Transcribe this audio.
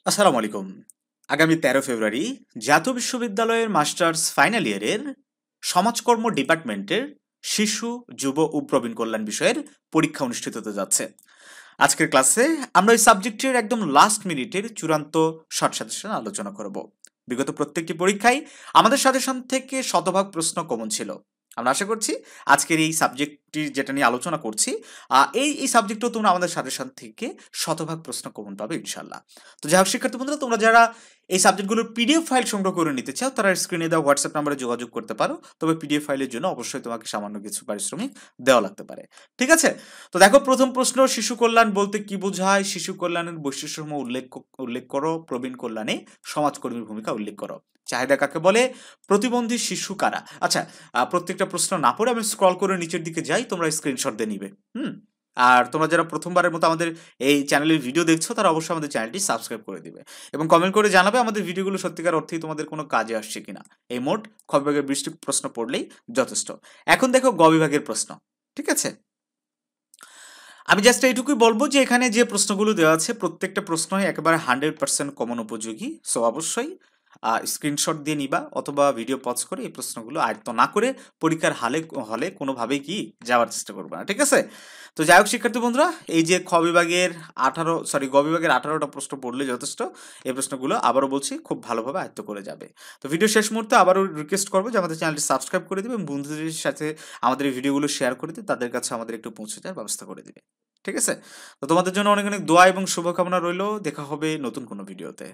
আসসালামু আলাইকুম। আগামী ১৩ ফেব্রুয়ারি জাতীয় বিশ্ববিদ্যালয়ের মাস্টার্স ফাইনাল ইয়ারের সমাজকর্ম ডিপার্টমেন্টের শিশু, যুব ও প্রবীণ কল্যাণ বিষয়ের পরীক্ষা অনুষ্ঠিত হতে যাচ্ছে। আজকের ক্লাসে আমরা এই সাবজেক্টের একদম লাস্ট মিনিটের চূড়ান্ত শর্ট সাজেশন আলোচনা করব। বিগত প্রত্যেকটি পরীক্ষায় আমাদের সাজেশন থেকে শতভাগ প্রশ্ন কমন ছিল। আমরা আশা করছি আজকের এই সাবজেক্টটি যেটা নিয়ে আলোচনা করছি, এই সাবজেক্টও তোমরা আমাদের সাজেশন থেকে শতভাগ প্রশ্ন কমন পাবে ইনশাল্লাহ। তো যাই হোক শিক্ষার্থী বন্ধুরা, তোমরা যারা এই সাবজেক্টগুলোর পিডিএফ ফাইল সংগ্রহ করে নিতে চাও তারা স্ক্রিনে দেওয়া হোয়াটসঅ্যাপ নাম্বারে যোগাযোগ করতে পারো। তবে পিডিএফ ফাইলের জন্য অবশ্যই তোমাকে সামান্য কিছু পারিশ্রমিক দেওয়া লাগতে পারে। ঠিক আছে? তো দেখো, প্রথম প্রশ্ন, শিশু কল্যাণ বলতে কি বোঝায়? শিশু কল্যাণের বৈশিষ্ট্যসমূহ উল্লেখ করো। প্রবীণ কল্যাণে সমাজকর্মীর ভূমিকা উল্লেখ করো। চাহিদা কাকে বলে? প্রতিবন্ধী শিশু কারা? আচ্ছা, প্রত্যেকটা প্রশ্ন না পড়ে আমি স্ক্রল করে নিচের দিকে যাই, তোমরা স্ক্রিনশট দিয়ে নিবে। আর তোমরা যারা প্রথমবারের মতো আমাদের এই চ্যানেলের ভিডিও দেখছো তারা অবশ্যই আমাদের চ্যানেলটি সাবস্ক্রাইব করে দিবে এবং কমেন্ট করে জানাবে আমাদের ভিডিওগুলো সত্যিকার অর্থেই তোমাদের কোনো কাজে আসছে কিনা। এই মোট খ বিভাগের 20টি প্রশ্ন পড়লেই যথেষ্ট। এখন দেখো গ বিভাগের প্রশ্ন। ঠিক আছে, আমি জাস্ট এইটুকুই বলবো যে এখানে যে প্রশ্নগুলো দেওয়া আছে প্রত্যেকটা প্রশ্নই একেবারে 100% কমন উপযোগী। সো অবশ্যই স্ক্রিনশট দিয়ে নিবা অথবা ভিডিও পজ করে এই প্রশ্নগুলো আয়ত্ত না করে পরীক্ষার হলে হলে কোনোভাবেই কি যাওয়ার চেষ্টা করবে না। ঠিক আছে? তো যাই হোক শিক্ষার্থী বন্ধুরা, এই যে গ বিভাগের 18টা প্রশ্ন পড়লে যথেষ্ট। এই প্রশ্নগুলো আবারও বলছি খুব ভালোভাবে আয়ত্ত করে যাবে। তো ভিডিও শেষ মুহূর্তে আবারও রিকোয়েস্ট করবো যে আমাদের চ্যানেলটি সাবস্ক্রাইব করে দিবে এবং বন্ধুদের সাথে আমাদের এই ভিডিওগুলো শেয়ার করে দিবে, তাদের কাছে আমাদের একটু পৌঁছে যাওয়ার ব্যবস্থা করে দিবে। ঠিক আছে? তো তোমাদের জন্য অনেক অনেক দোয়া এবং শুভকামনা রইলো। দেখা হবে নতুন কোনো ভিডিওতে।